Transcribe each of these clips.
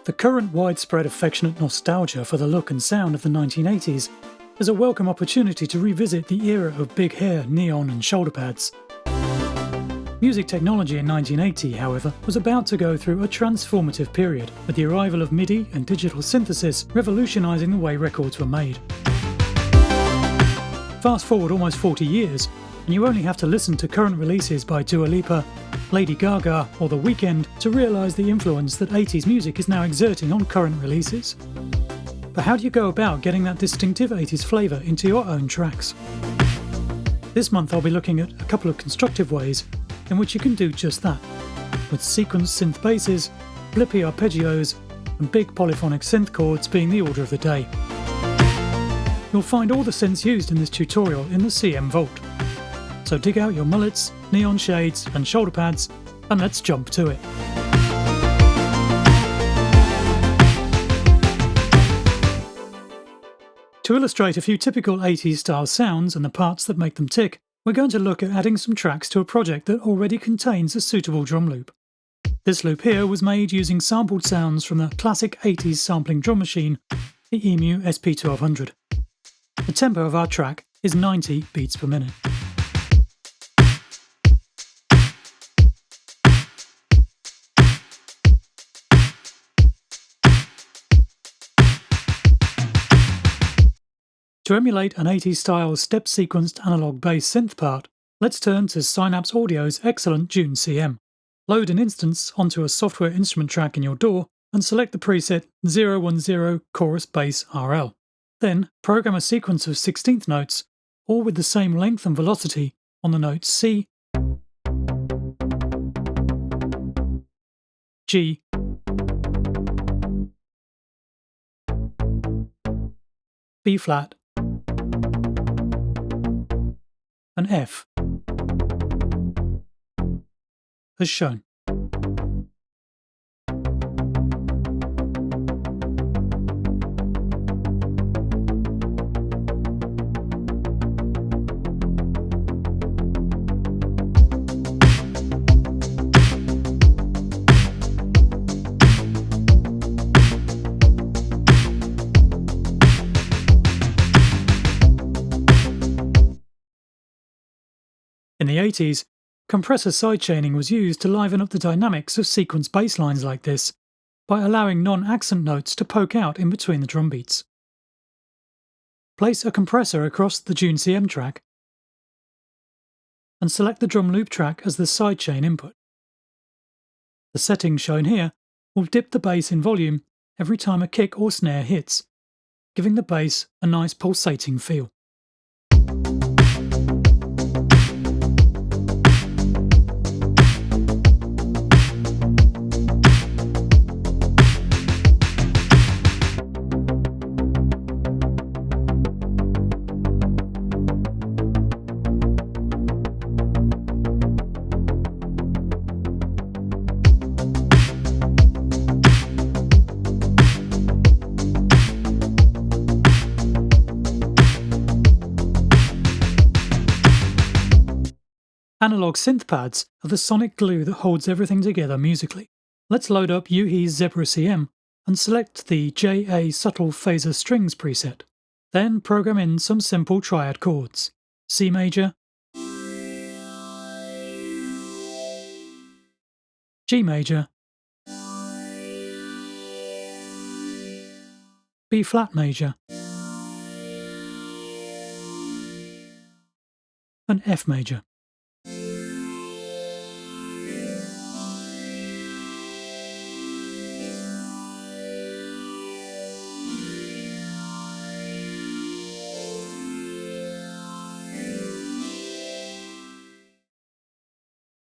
The current widespread affectionate nostalgia for the look and sound of the 1980s is a welcome opportunity to revisit the era of big hair, neon and shoulder pads. Music technology in 1980, however, was about to go through a transformative period, with the arrival of MIDI and digital synthesis revolutionising the way records were made. Fast forward almost 40 years, and you only have to listen to current releases by Dua Lipa, Lady Gaga or The Weeknd to realise the influence that 80s music is now exerting on current releases. But how do you go about getting that distinctive 80s flavour into your own tracks? This month I'll be looking at a couple of constructive ways in which you can do just that, with sequenced synth basses, blippy arpeggios and big polyphonic synth chords being the order of the day. You'll find all the synths used in this tutorial in the CM Vault. So dig out your mullets, neon shades and shoulder pads and let's jump to it. To illustrate a few typical 80s style sounds and the parts that make them tick, we're going to look at adding some tracks to a project that already contains a suitable drum loop. This loop here was made using sampled sounds from the classic 80s sampling drum machine, the EMU SP1200. The tempo of our track is 90 beats per minute. To emulate an 80s style step-sequenced analog bass synth part, let's turn to Synapse Audio's excellent June CM. Load an instance onto a software instrument track in your DAW and select the preset 010 Chorus Bass RL. Then program a sequence of 16th notes, all with the same length and velocity, on the notes C, G, B flat, and F, as shown. In the 80s, compressor sidechaining was used to liven up the dynamics of sequence bass lines like this, by allowing non-accent notes to poke out in between the drum beats. Place a compressor across the June CM track and select the drum loop track as the sidechain input. The settings shown here will dip the bass in volume every time a kick or snare hits, giving the bass a nice pulsating feel. Analog synth pads are the sonic glue that holds everything together musically. Let's load up Yuhi's Zebra CM and select the JA Subtle Phaser Strings preset. Then program in some simple triad chords: C major, G major, B flat major, and F major.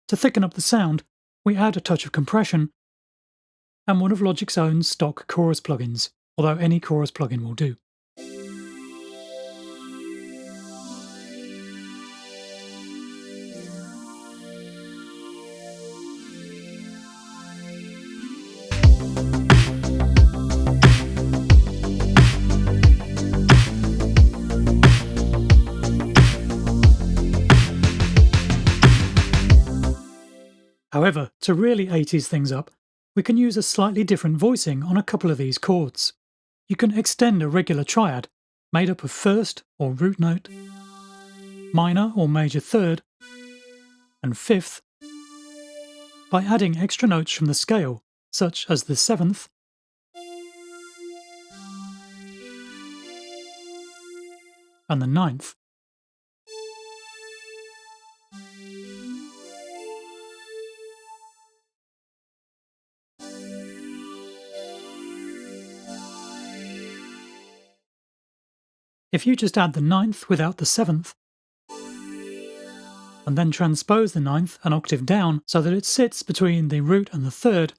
To thicken up the sound, we add a touch of compression and one of Logic's own stock chorus plugins, although any chorus plugin will do. However, to really 80s things up, we can use a slightly different voicing on a couple of these chords. You can extend a regular triad, made up of first or root note, minor or major third, and fifth, by adding extra notes from the scale, such as the seventh, and the ninth. If you just add the ninth without the seventh, and then transpose the ninth an octave down so that it sits between the root and the third,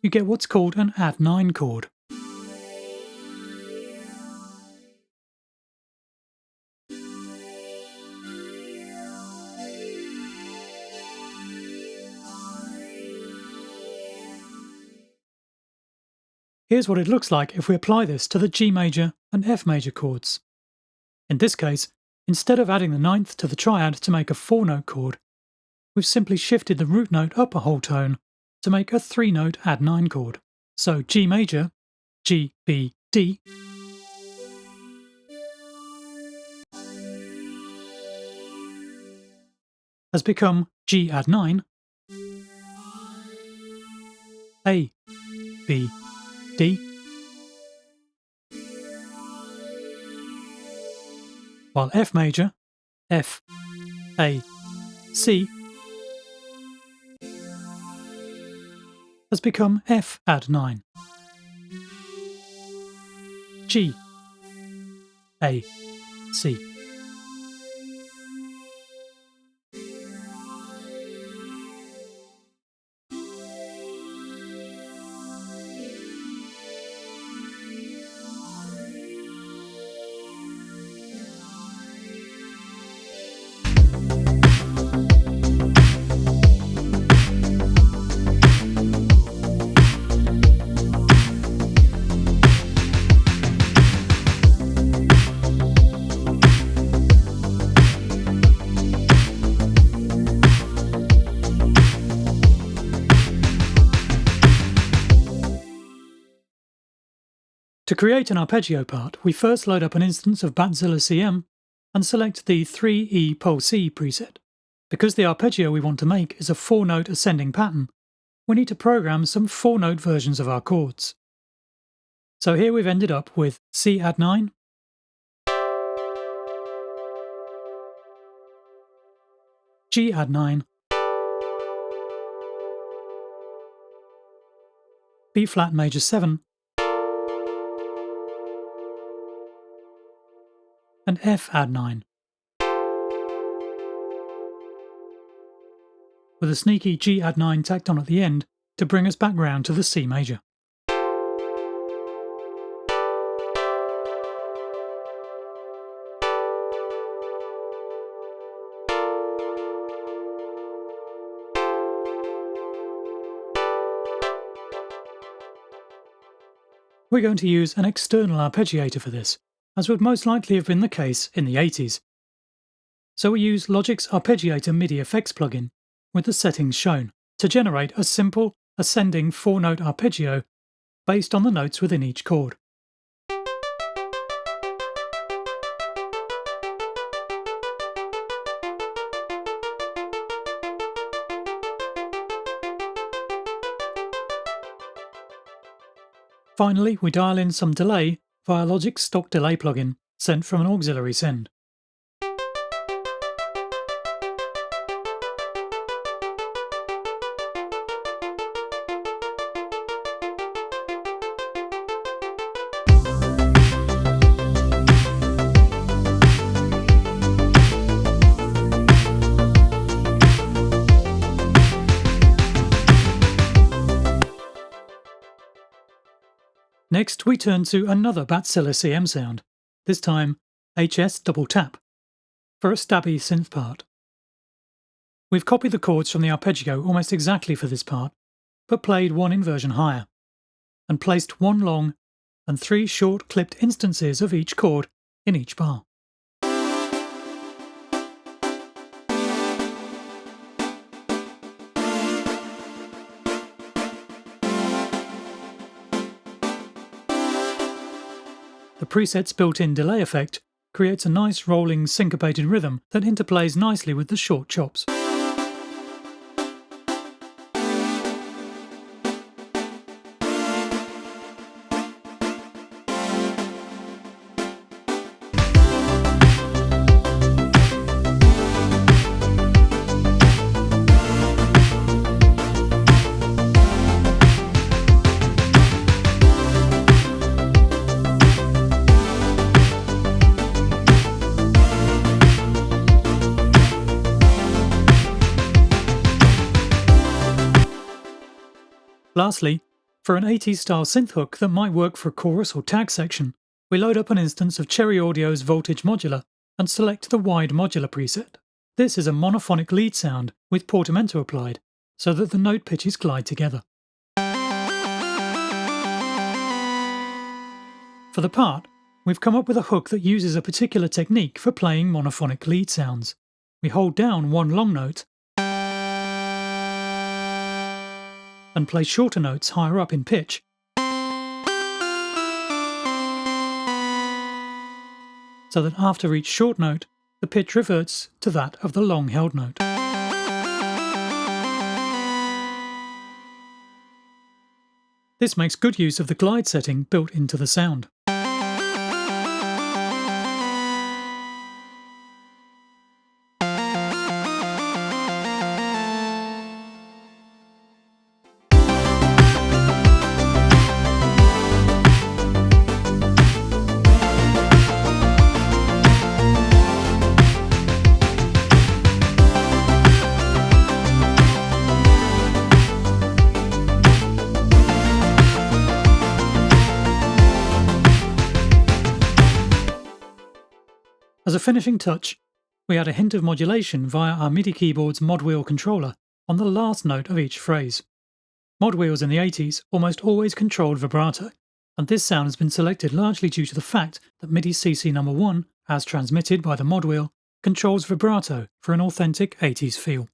you get what's called an add 9 chord. Here's what it looks like if we apply this to the G major and F major chords. In this case, instead of adding the ninth to the triad to make a 4-note chord, we've simply shifted the root note up a whole tone to make a 3-note add 9 chord. So G major, G, B, D, has become G add 9, A, B, D, while F major, F, A, C, has become F add 9, G, A, C. To create an arpeggio part, we first load up an instance of Batzilla CM and select the 3E Pulse C preset. Because the arpeggio we want to make is a 4-note ascending pattern, we need to program some 4-note versions of our chords. So here we've ended up with C add 9, G add 9, B flat major 7, and F add 9, with a sneaky G add 9 tacked on at the end to bring us back round to the C major. We're going to use an external arpeggiator for this, as would most likely have been the case in the 80s. So we use Logic's Arpeggiator MIDI effects plugin, with the settings shown, to generate a simple, ascending 4-note arpeggio based on the notes within each chord. Finally, we dial in some delay via Logic's stock delay plugin, sent from an auxiliary send. Next, we turn to another Batzilla CM sound, this time HS double tap, for a stabby synth part. We've copied the chords from the arpeggio almost exactly for this part, but played one inversion higher, and placed one long and 3 short clipped instances of each chord in each bar. The preset's built-in delay effect creates a nice rolling syncopated rhythm that interplays nicely with the short chops. Lastly, for an 80s style synth hook that might work for a chorus or tag section, we load up an instance of Cherry Audio's Voltage Modular and select the Wide Modular preset. This is a monophonic lead sound with portamento applied, so that the note pitches glide together. For the part, we've come up with a hook that uses a particular technique for playing monophonic lead sounds. We hold down one long note and play shorter notes higher up in pitch, so that after each short note, the pitch reverts to that of the long held note. This makes good use of the glide setting built into the sound. As a finishing touch, we add a hint of modulation via our MIDI keyboard's mod wheel controller on the last note of each phrase. Mod wheels in the 80s almost always controlled vibrato, and this sound has been selected largely due to the fact that MIDI CC number 1, as transmitted by the mod wheel, controls vibrato for an authentic 80s feel.